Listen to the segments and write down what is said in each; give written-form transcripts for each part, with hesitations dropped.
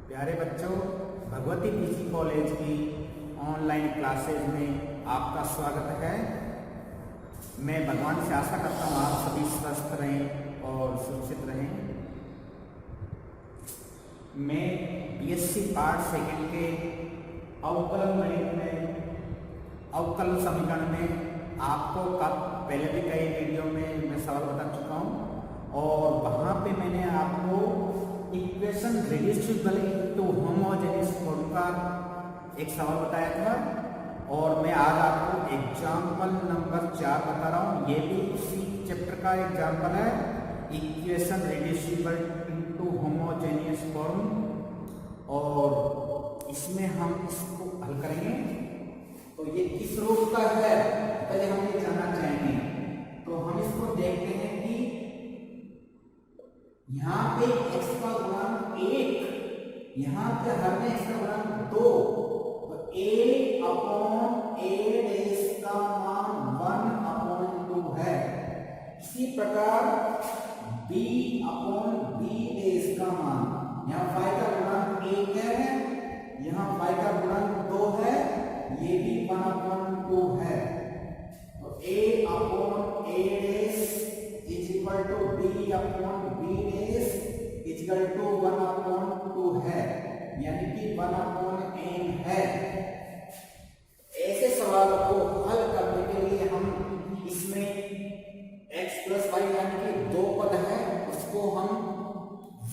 प्यारे बच्चों, Bhagwati PG college की ऑनलाइन क्लासेज में आपका स्वागत है। मैं भगवान से आशा करता हूँ आप सभी स्वस्थ रहें और सुरक्षित रहें। मैं बीएससी पार्ट सेकंड के अवकलन गणित में अवकल समीकरण में आपको पहले भी कई वीडियो में मैं सवाल बता चुका हूँ और वहाँ पे मैंने आपको equation reducible into homogeneous form का एक सवाल बताया था और मैं आज आपको एग्जाम्पल नंबर 4 बता रहा हूँ। ये भी उसी चैप्टर का एग्जाम्पल है, equation reducible into homogeneous form, और इसमें हम इसको हल करेंगे। तो ये किस रूप का है पहले हम ये जानना चाहेंगे। तो हम इसको देखते हैं कि यहाँ पे x का गुणांक 1, यहाँ पे हर में x का गुणांक 2, तो a अपॉन a रेस का मान 1/2 है। इसी प्रकार b अपॉन b रेस का मान, यहाँ फाई का गुणांक 1 है, यहाँ फाई का गुणांक 2 है, ये भी 1/2 है। तो a upon a race is equal to b upon b race is equal to 1/2 है, यानी कि 1/n है। ऐसे सवालों को हल करने के लिए हम इसमें x प्लस वाई यानी कि 2 पद है उसको हम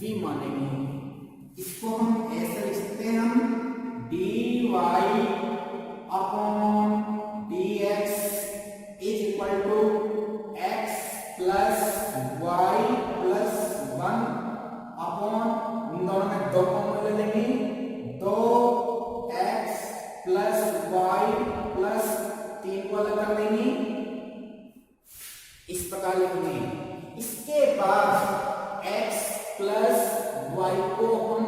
v मानेंगे। इसको हम ऐसे लिख सकते हैं, हम dy upon dx is equal to x plus y plus 1 upon, इन दोनों में 2 कॉमन ले लेंगे, 2x प्लस y प्लस 3 को अलग कर देंगे, इस प्रकार लिखेंगे। इसके बाद x प्लस y को हम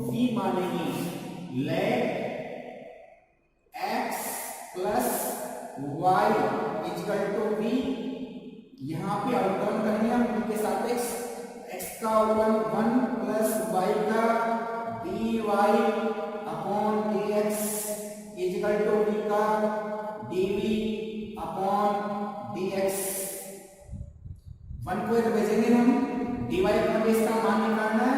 v मानेंगे। Let x plus y equal to v, यहाँ पे अवकलन करेंगे हम v के सापेक्ष, x का अवकलन 1 प्लस y का dy upon dx equal to v का dv अपॉन dx। 1 को इधर भेजेंगे हम, dy अपॉन dx का मान निकालना है,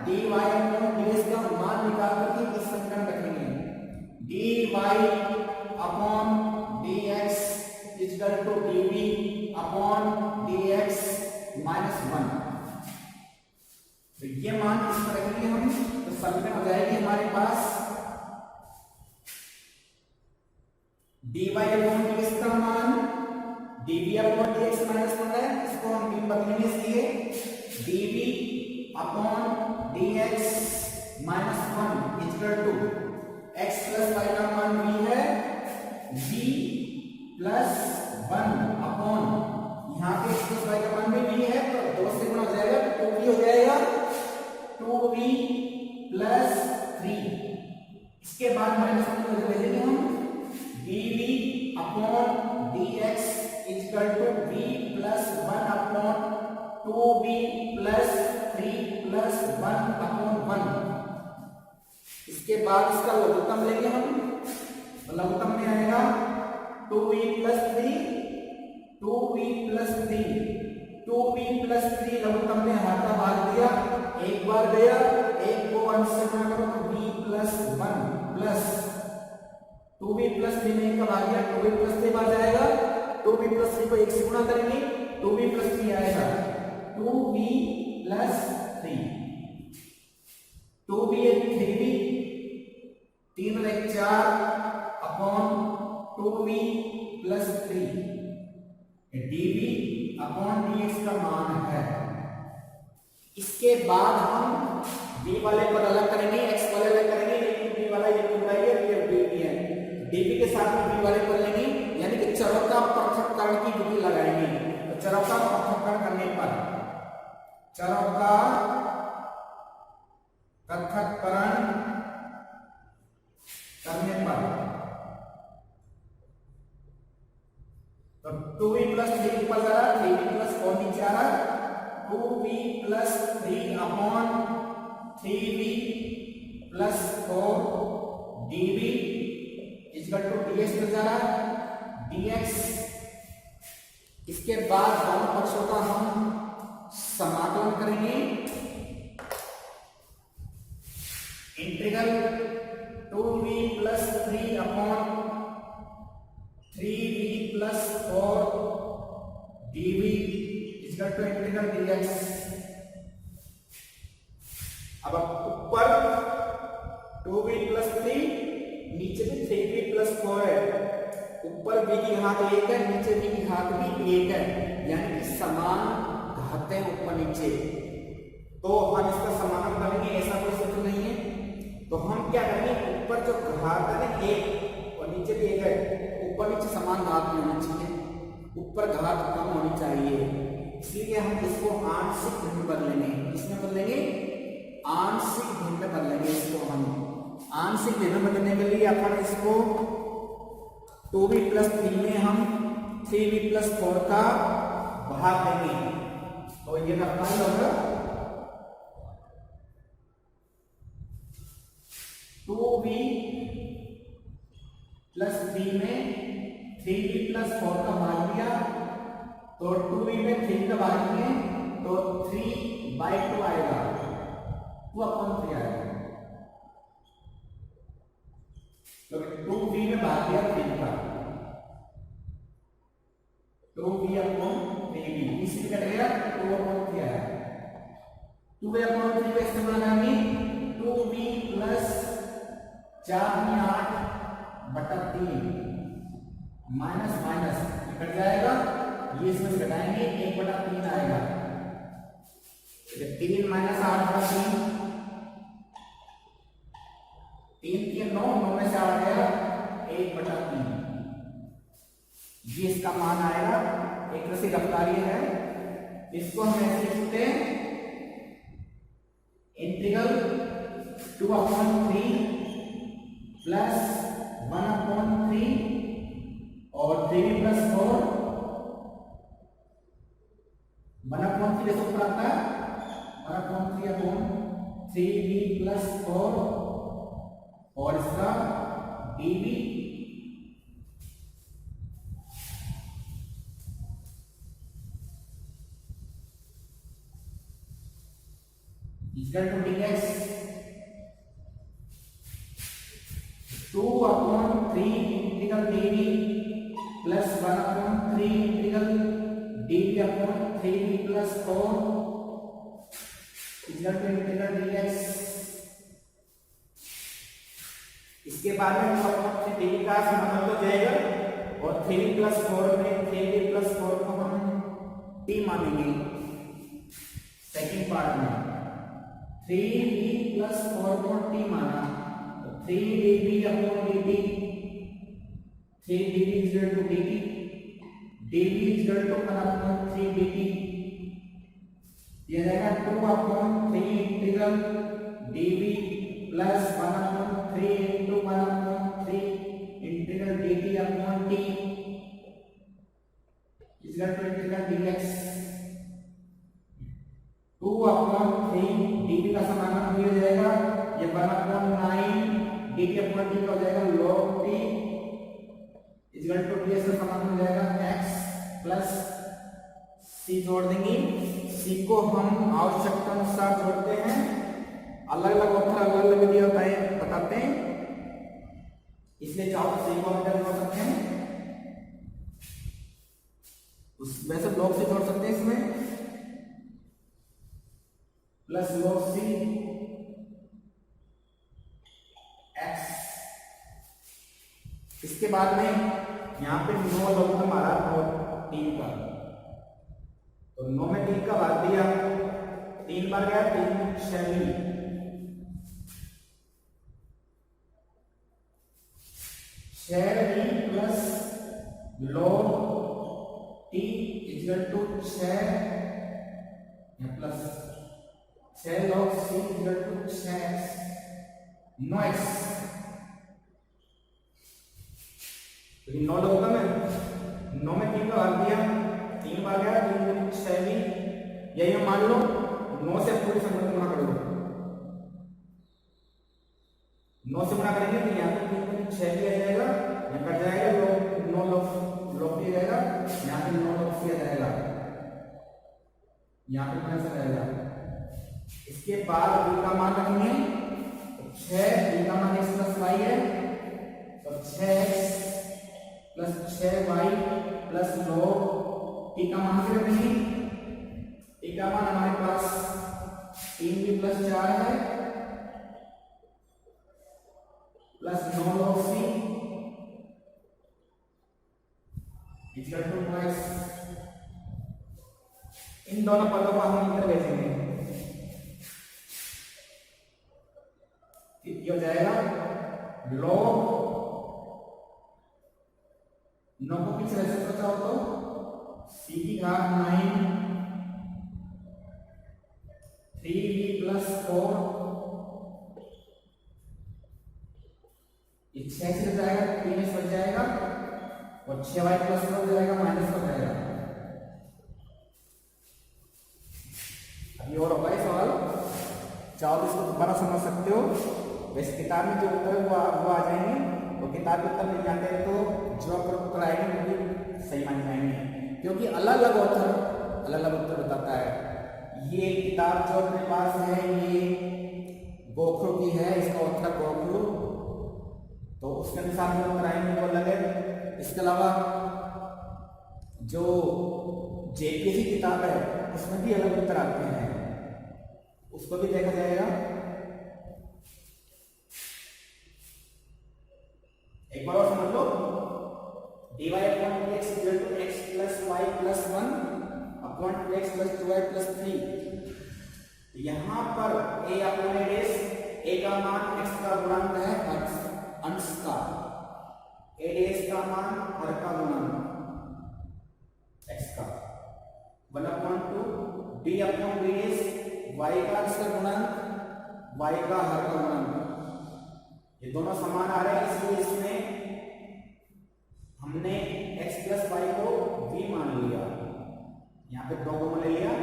dy अपॉन dx का मान निकाल करके इस समीकरण रखेंगे। dy upon dx equal to dv upon dx minus 1। तो ये मान इस पर रखेंगे हम, तो समीकरण हो जाएगी हमारे पास dy अपॉन dx का मान dv अपॉन dx माइनस 1 है, इसको हम v बदलेंगे, इसलिए dv upon dx minus 1 equal to x plus y का मान v है, v प्लस 1 अपॉन, यहाँ पे x प्लस y का मान भी v है, तो 2 से गुणा हो जाएगा, 2v हो जाएगा, 2v प्लस 3। इसके बाद माइनस 1 को भेजेंगे हम, dv upon dx equal to v plus 1 upon 2v plus 3 plus 1 upon 1। इसके बाद इसका लघुत्तम लेंगे हम, लघुत्तम में आएगा 2v plus 3, 2v plus 3, 2v plus 3 लघुत्तम में हाथा भाग दिया, एक बार गया, एक को 1 से गुणा करो तो v plus 1 plus 2v plus 3 में कब आ गया, 2v प्लस 3 आ जाएगा, 2v प्लस 3 को 1 से गुणा करेंगे, 2v प्लस 3 आएगा, 2v प्लस 3, 2v 3v, 3 और 1 4 upon 2v plus 3, dv upon dx का मान है। इसके बाद हम v वाले पद अलग करेंगे, x वाले अलग करेंगे, लेकिन v वाला ये बताइए ये dv है, dv के साथ में v वाले पद लेंगे, यानी कि चरों का पृथक्करण की विधि लगाएंगे। तो चरों का पृथक्करण करने पर, चरों का पृथक्करण करने पर, तो 2v प्लस 3 ऊपर जा रहा, 3v प्लस 4 नीचे आ रहा, 2v plus 3 upon 3v plus 4 dv equal to dx मिल जा रहा है dx। इसके बाद दोनों पक्षों का हम समाकलन करेंगे, integral 2v plus 3 upon 3v plus 4 dv equal to integral dx। अब ऊपर 2v प्लस 3, नीचे भी 3v प्लस 4 है। ऊपर v की घात 1 है, नीचे v की घात भी 1 है, यानी कि समान घातें ऊपर नीचे। तो हम इसका समाकलन करेंगे, ऐसा कोई सूत्र नहीं है। तो हम क्या करेंगे, ऊपर जो घात है ना 1 और नीचे भी 1 है, ऊपर नीचे समान घात में होनी चाहिए, ऊपर घात कम होनी चाहिए। इसलिए हम इसको आंशिक भिन्न कर लेंगे। इसमें कर लेंगे आंशिक भिन्न कर लेंगे। इसको हम आंशिक भिन्न करने के लिए अपन इसको 2v प्लस 3 में हम 3v प्लस 4 का भाग देंगे। तो ये अपना ही होगा 2v प्लस 3 में 3v प्लस 4 का भाग दिया, तो 2v में 3 का भाग दिए तो 3/2 आएगा, 2/3 आएगा। तो 2v में भाग दिया 3 का, 2v/3v इसी कट गया, 2/3 आया। 2v/3 का इस्तेमाल करेंगे, 2v plus 4/8/3 minus minus cut जाएगा, ये इसमें से घटाएंगे 1/3 आएगा। 3 माइनस 8/3, 3 के 9, 9 में से 8 गया 1/3। ये इसका मान आएगा। एक तरह से रफ्तारी है, इसको हम ऐसे लिखते हैं इंटीग्रल 2/3 प्लस 1/3 और 3v प्लस 4 1/3 जैसे ऊपर आता है 1/3/3v प्लस 4 और इसका dv equal to dx 2/3 integral dv plus 1/3 integral dv/3v plus 4 equal to integral dx। इसके बाद में 2/3 का समाकलन हो जाएगा और 3v प्लस 4 में 3v प्लस 4 को हम t मानेंगे। सेकंड पार्ट में 3v प्लस 4 को t माना, तो 3dv/dt 3dv equal to dt, dv equal to 1/3dt, ये जाएगा 2/3 integral dv plus 1/3 into 1/3 integral dt/t equal to integral dx। 2/3 dv का समाकलन हो जाएगा, ये 1/9 dt/t का हो जाएगा log t equal to dx का समाकलन हो जाएगा x प्लस c जोड़ देंगे। c को हम आवश्यकता अनुसार जोड़ते हैं, अलग अलग ऑप्शन अलग अलग विधि बताते हैं, इसलिए चाहो तो c को हम जोड़ सकते हैं, वैसे log c जोड़ सकते हैं इसमें प्लस log c x। इसके बाद में यहाँ पे 9 log हमारा 3 का, तो 9 में 3 का भाग दिया, 3 बार गया 3 6 6 plus log t equal to 6 plus 6 log c equal to 6x 9x। तो 9 log का मैं 9 में 3 का भाग दिया, 3 बार गया 3 6 भी, यही मान लो 9 से पूरी संख्या गुणा कर लो, करेंगे तो यहाँ पे 3 में 6 किया जाएगा, यहाँ कट जाएगा, लोग 9 लोग किया जाएगा, यहाँ पे 9 लोग किया जाएगा, यहाँ पे कैंसिल रहेगा। इसके बाद b का मान रखेंगे 6, b का मान x प्लस y है, तो 6x plus 6y plus 9, t का मान क्या रखेंगे, t का मान हमारे पास 3b प्लस 4 है plus 9 log c equal to x। इन दोनों पदों को हम इधर भेजेंगे, ये हो जाएगा log 9 को किस तरह से बचाओ तो c की घात 9 3b प्लस 4, ये 6 से जाएगा 3 बच जाएगा और 6y प्लस हो जाएगा माइनस हो जाएगा। अभी और होगा ये सवाल, चाहो तो इसको दोबारा समझ सकते हो, वैसे किताब में जो उत्तर है वो आ जाएंगे, तो किताब के उत्तर नहीं जानते हैं तो जो उत्तर आएंगे वो भी सही मान जाएंगे, क्योंकि अलग अलग उत्तर बताता है। ये किताब जो अपने पास है ये गोखरू की है, इसका उत्तर गोखरू, तो उसके अनुसार जो उत्तर आएंगे वो अलग है। इसके अलावा जो जेपीएससी किताब है उसमें भी अलग उत्तर आते हैं, उसको भी देखा जाएगा। एक बार और समझ लो, dy upon dx equal to x plus y plus 1 upon 2x plus 2y plus 3। यहां पर a अपॉन a का मान x का गुणांक है अंश का, a का मान हर का गुणांक x का, 1/2 b अपॉन ds y का अंश का गुणांक y का हर का गुणांक, ये दोनों समान आ रहे हैं, इसलिए इसमें हमने x प्लस y को v मान लिया, यहाँ पे 2 को ले लिया,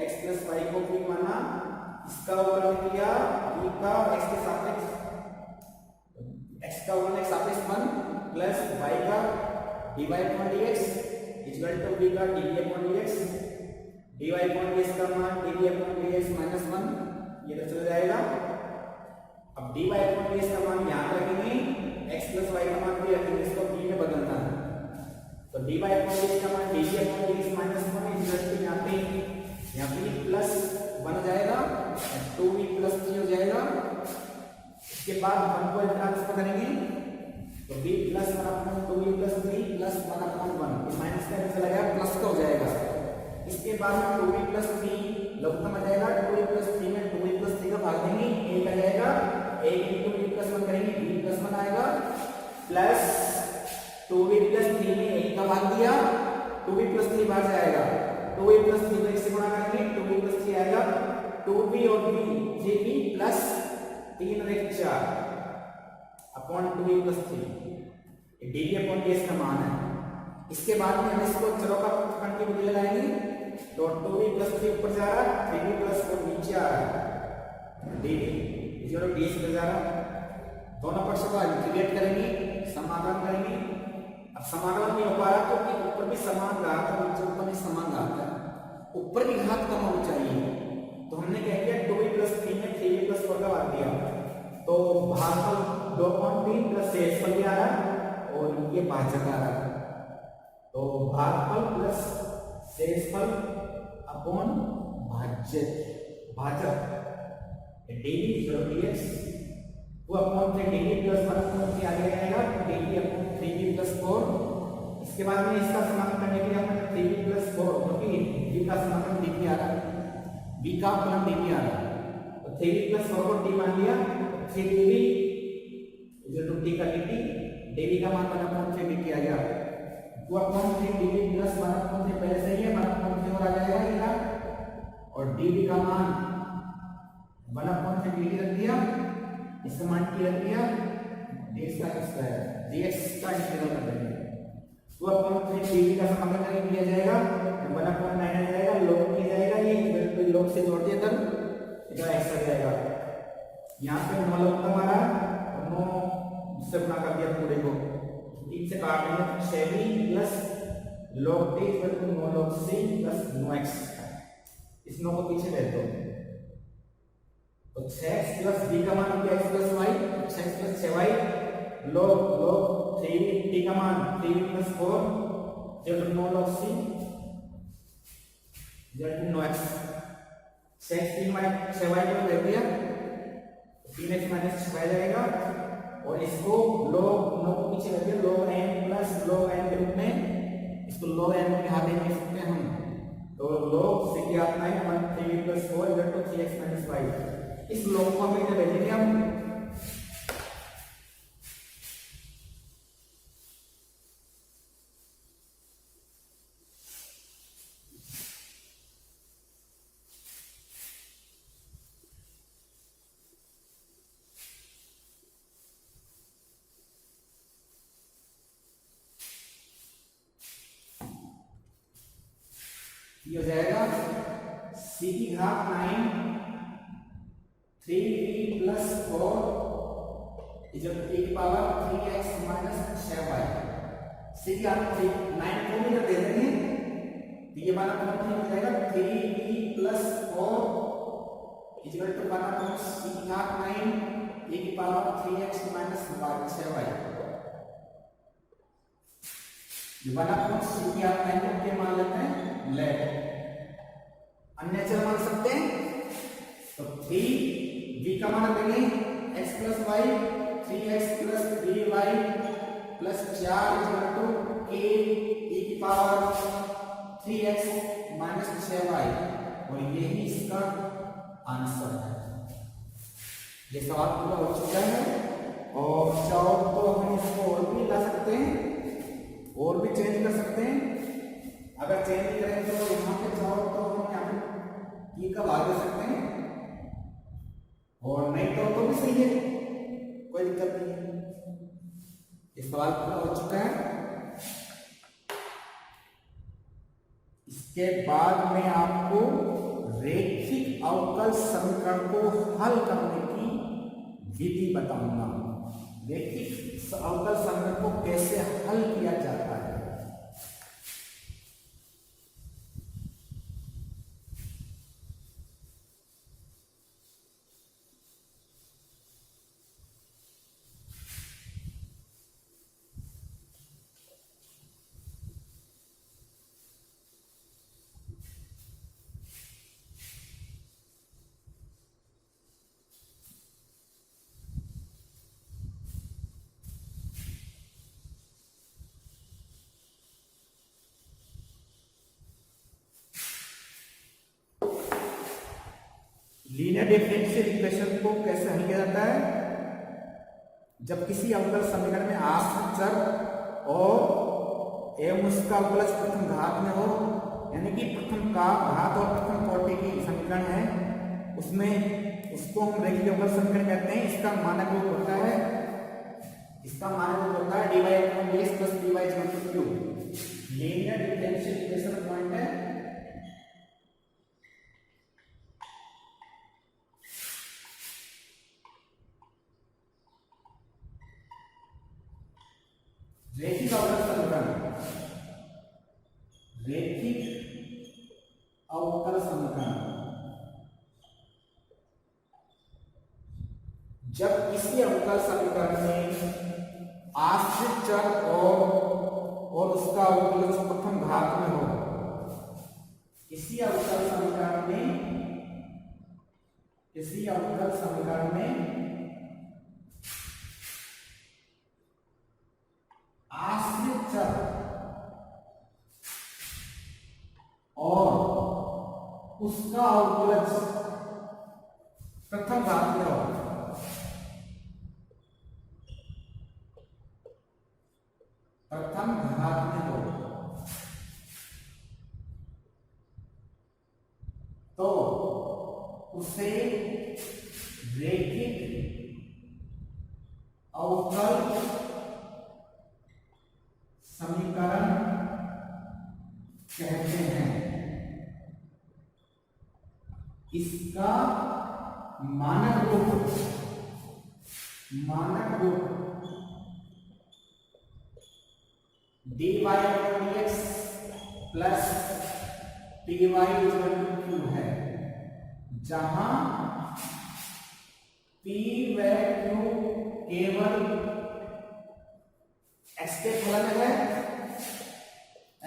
x प्लस y को v माना, इसका अवकलन किया v का x के सापेक्ष, x का अवकलन x सापेक्ष 1 प्लस y का dy upon dx equal to v का dv upon dx, dy upon dx का मान dv अपॉन dx माइनस 1, ये तो चल जाएगा। अब dy अपॉन dx का मान यहाँ रखेंगे, x प्लस y का मान भी रखेंगे, इसको b में बदलना है, तो dy अपॉन dx का मान dv upon dx minus 1 equal to यहाँ पे प्लस 1 जाएगा, 2v प्लस 3 हो जाएगा। इसके बाद 1 को ट्रांसफर करेंगे तो b plus 1 upon 2v plus 3 plus 1 upon 1, ये माइनस का चला गया प्लस का हो जाएगा। इसके बाद में 2v प्लस 3 लघुत्तम आ जाएगा, 2v प्लस 3 में 2v प्लस 3 का भाग देंगे, a आ जाएगा, a into v प्लस 1 करेंगे, v प्लस 1 आएगा, प्लस 2v प्लस 3 में 1 का भाग दिया, 2v प्लस 3 बाहर जाएगा, 2v प्लस 3 को 1 से गुणा करेंगे, 2v प्लस 3 आएगा, 2v और v 3v प्लस 3 और 1 4 अपॉन 2v प्लस 3, ये dv अपॉन dx का मान है। इसके बाद में हम इसको चरों का कंट्रीब्यूट लगाएंगे, तो 2v प्लस 3 ऊपर जा रहा है, 3v प्लस 4 नीचे आ रहा है, dv इक्वल टू dx जा रहा है। दोनों पक्षों का इंटीग्रेट करेंगे, समाकलन करेंगे। अब समाकलन नहीं हो पा रहा तो ऊपर भी समान घात है, नीचे ऊपर भी समान घात है, ऊपर की घात कम होनी चाहिए, तो हमने क्या किया 2v प्लस 3 में 3v प्लस 4 का भाग दिया, तो भागफल 2/3 प्लस शेषफल भी आ रहा है और ये भाजक आ रहा है, तो भागफल प्लस शेषफल अपॉन भाजक dv dx वो अपॉन 3 dv प्लस 1 अपॉन 3 आगे आएगा, dv अपॉन 3v प्लस 4। इसके बाद में इसका समाकलन करने के लिए हमने 3v प्लस 4, क्योंकि v का समाकलन dv आ रहा है, v का अपॉन dv आ रहा है, तो 3v प्लस 4 को t मान लिया, 3dv इक्वल टू t का dt, dv का मान 1/3 dt आ गया, वो अपॉन 3 dv प्लस 1/3 पहले से ही है, 1/3 और आ जाएगा ये, और dv का मान 1/3 dt रख दिया, इसका मान t रख दिया, dx का स्क्वायर, dx का इंटीग्रल कर देंगे, तो अपॉन 3 dv का समाकलन करके दिया जाएगा, 1/9 आ जाएगा, log किया जाएगा, ये इक्वल टू log से जोड़ दिया तब इधर x आ जाएगा। यहाँ पे 9 लघुत्तम आ रहा है, 9 उससे गुना कर दिया पूरे को, 3 से काट देंगे तो 6b plus log t equal to नो log c प्लस नो x। इस नो को पीछे ले दो तो 6x प्लस b का मान क्या x plus y, 6x plus 6y log 3t का मान 3b प्लस 4 इक्वल टू नो log c इक्वल टू नो x। 6x 3y 6y को ले दिया 3x माइनस 6y जाएगा और इसको log 9 को पीछे ले दिया log n plus log n के रूप में, इसको log n में यहाँ देख सकते हैं हम। तो log c की आता है 3b plus 4 equal to 3x minus y। इस log को हम इधर भेजेंगे हम ये हो जाएगा c की घात 9 3b प्लस 4 इज e की power 3x minus 6y। c की घात 9 को भी दे देंगे तो ये वाला कौन हो जाएगा 3b plus 4 is equal to वाला कौन c की घात 9 e की पावर 3x माइनस 6y। ये वाला कौन c की घात 9 को क्या मान लेते हैं लेट, अन्य चर मान सकते हैं तो 3b का मान देंगे x plus y 3x plus 3y plus 4 equal to k e की पावर 3x माइनस 6y और यही इसका आंसर है। ये सवाल पूरा हो चुका है और चाहो तो हम इसको और भी ला सकते हैं और भी चेंज कर सकते हैं। अगर चेंज करें तो यहाँ पे चाहो तो हम यहाँ पे ये का भाग दे सकते हैं और नहीं तो भी सही है, कोई दिक्कत नहीं है। इस सवाल पूरा हो चुका है। इसके बाद में आपको रैखिक अवकल समीकरण को हल करने की विधि बताऊंगा। रैखिक अवकल समीकरण को कैसे हल किया जाता है। लीनियर डिफरेंशियल इक्वेशन को कैसे हल किया जाता है। जब किसी अवकल समीकरण में आश्रित चर और एवं उसका अवकलज प्रथम घात में हो, यानी कि प्रथम का घात और प्रथम कोटि की समीकरण है, उसमें उसको हम रैखिक अवकल समीकरण कहते हैं। इसका मानक रूप होता है dy upon dx plus dy equal to q। Linear differential equation point है रैखिक अवकल समीकरण। रैखिक अवकल समीकरण जब किसी अवकल समीकरण में आश्रित चर और उसका अवकलज प्रथम घात में हो, किसी अवकल समीकरण में आश्रित चर और उसका अवकलज प्रथम घात में हो, तो उसे रैखिक अवकल समीकरण कहते हैं। इसका मानक रूप dy upon dx plus py equal to q है, जहां p व q केवल x के फलन है,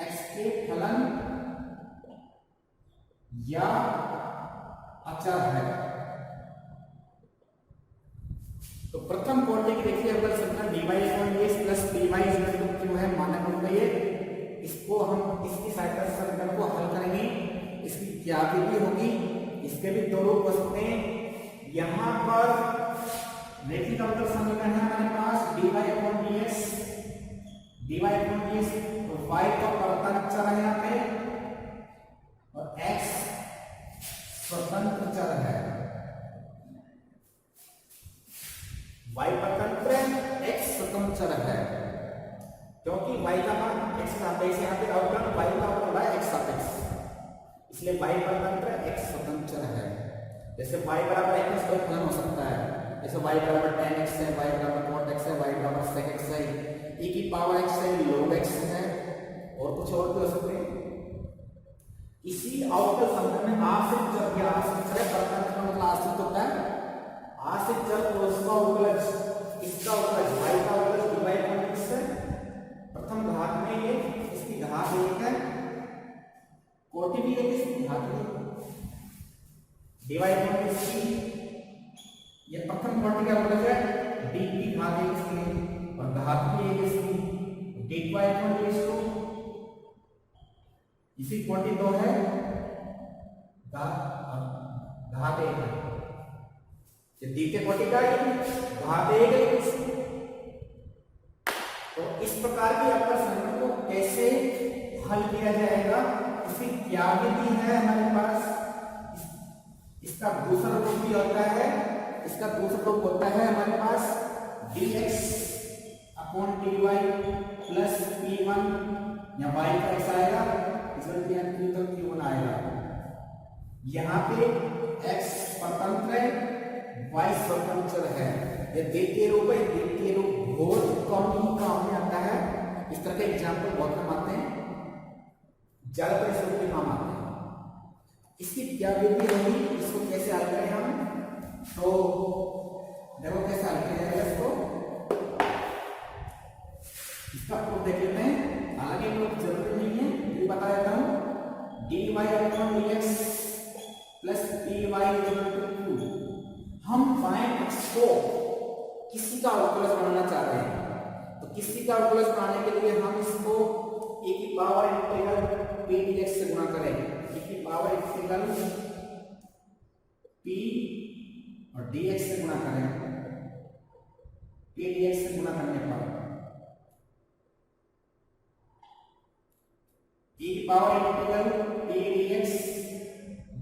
x के फलन या अचर है। तो प्रथम कोटि की देखिए अवकल समीकरण dy upon dx plus py equal to q है, मानक रूप में ये। इसको हम इसकी सहायता से समीकरण को हल करेंगे। इसकी क्या विधि होगी, इसके भी दो रूप हो सकते हैं। यहां पर रैखिक अवकल समीकरण है हमारे पास dy अपॉन dx, तो y का परतंत्र चर है यहाँ पे और x स्वतंत्र चर है। y परतंत्र, x स्वतंत्र चर है, क्योंकि y का मान x सापेक्ष यहाँ पे अवकलन y का अवकलन है x सापेक्ष, इसलिए y परतंत्र x स्वतंत्र चर है। जैसे y बराबर x कोई फलन हो सकता है, जैसे y बराबर tan x है, y बराबर cot x है, y बराबर sec x है, e की पावर x है, log x है, और कुछ और भी हो सकते हैं। इसी अवकल समीकरण में आश्रित चर या आश्रित चर परतंत्र का मतलब आश्रित होता है। आश्रित चर और उसका अवकलज, इसका अवकलज y का अवकलज dy अपॉन dx है। प्रथम घात में ये, इसकी घात 1 है, कोटि भी है, इसकी घात 1 dy अपॉन dx की, ये प्रथम कोटि का अवकलज है, d की घात 1 इसकी और घात भी 1 इसकी, dy अपॉन dx को इसी कोटि 2 है, घात 1 है, ये द्वितीय कोटि का घात 1 है इसकी। तो इस प्रकार की अवकल समीकरण को कैसे हल किया जाएगा, इसकी क्या विधि है हमारे पास। इसका दूसरा रूप भी होता है, इसका दूसरा रूप होता है हमारे पास dx upon dy plus p1 या y का x आएगा, तो q1 आएगा। यहाँ पे x स्वतंत्र है, y स्वतंत्र है, ये द्वितीय रूप है। द्वितीय रूप बहुत कम काम में आता है, इस तरह के एग्जाम्पल बहुत कम आते हैं, ज्यादातर इस रूप में काम आते हैं। इसकी क्या विधि होगी, इसको कैसे हल करें हम, तो देखो कैसे हल किया जाएगा इसको। इसका प्रूफ देख लेते हैं, हालांकि प्रूफ जरूरी नहीं है, ये बता देता हूं। dy upon dx plus py equal to q, हम फाइन x को किसी का अवकलज बनाना चाह रहे हैं, तो किसी का अवकलज बनाने के लिए हम इसको e की पावर इंटीग्रल p dx से गुणा करें। e की पावर इंटीग्रल p और dx से गुणा करें, p dx से गुणा करने पर e की power integral p dx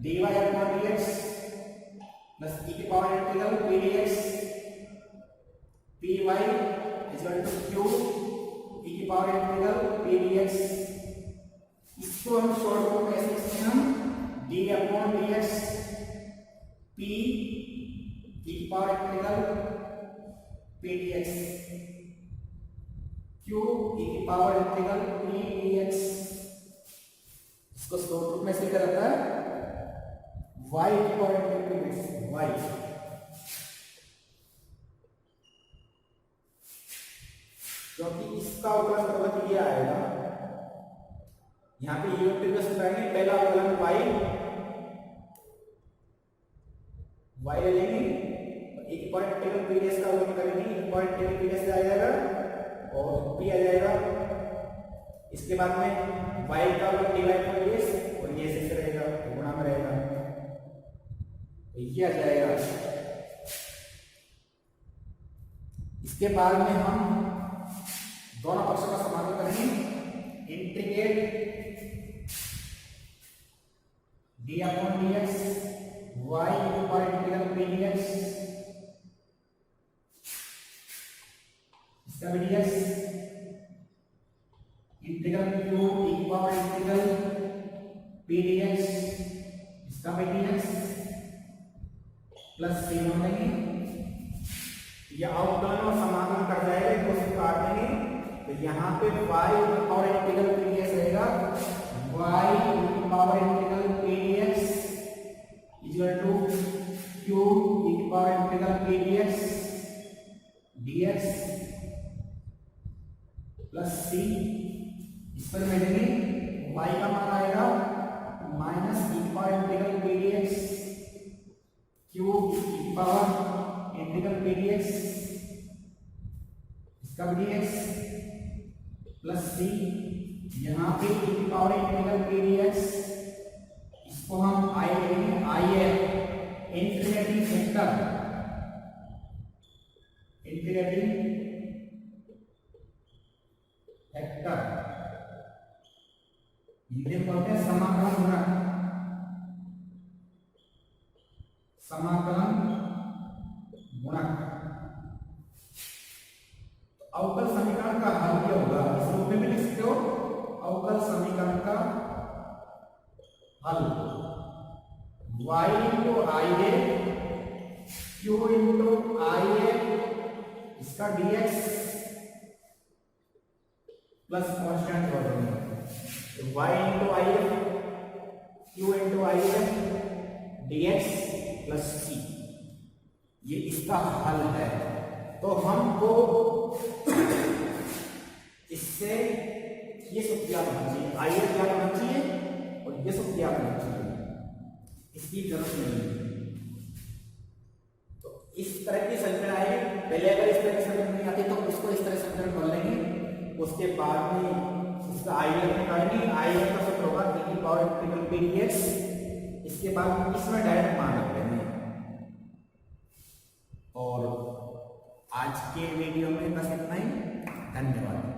dy upon dx plus e की power integral p dx py equal to q e की पावर इंटीग्रल p dx। इसको हम शॉर्ट फॉर्म में ऐसे लिखते हैं हम d upon dx p e की power integral p dx q e की पावर इंटीग्रल p dx। इसको शॉर्ट रूप में ऐसे लिखा जाता है y की पावर इंटीग्रल y, क्योंकि इसका अवकलन मतलब ये आएगा, यहाँ पे ये इंटीग्रेशन करेंगे, पहला अवकलन y ले लेंगे, एक पॉइंट इंटीग्रल p dx का अवकलन करेंगे, एक पॉइंट इंटीग्रल p dx आ जाएगा और p आ जाएगा। इसके बाद में y का अवकलन dy अपॉन dx और ये ऐसे रहेगा, गुणा में रहेगा, ये आ जाएगा। इसके बाद में हम दोनों पक्षों का समाकलन करेंगे, integrate d upon dx y ऊपर इंटीग्रल p dx, इसका भी dx integral q e power integral p dx, इसका भी dx प्लस c हो देंगे। यह अवकलन और समाकलन कर जाएगा, इसको काट देंगे, तो यहाँ पे y पावर इंटीग्रल pdx रहेगा, y power integral pdx equal to q power integral pdx dx plus c। इस पर में देंगे y का मान आएगा minus e power integral pdx q e power integral pdx इसका dx प्लस c। यहाँ पे e पावर इंटीग्रल pdx इसको हम i लेंगे, i है integrating factor, integrating factor Hindi में बोलते हैं समाकलन गुणक, समाकलन गुणक। अवकल समीकरण का हल क्या होगा, इस रूप में भी लिख सकते हो, अवकल समीकरण का हल y इंटू आई है q इंटू आई है इसका dx प्लस कांस्टेंट हो जाएगा, y इंटू आई है q इंटू आई है dx प्लस c, ये इसका हल है। तो हमको इससे ये सूत्र याद होना चाहिए, आई एफ याद होना चाहिए और ये सूत्र याद होना चाहिए, इसकी जरूरत नहीं है। तो इस तरह की समीकरण आएगी, पहले अगर इस तरह की समीकरण नहीं आती तो उसको इस तरह से समीकरण कर लेंगे, उसके बाद में इसका आई एफ निकालेंगे, आई एफ का सूत्र होगा e पावर इंटीग्रल pdx, इसके बाद इसमें डायरेक्ट मान रख लेंगे। और आज के वीडियो में बस इतना ही, धन्यवाद।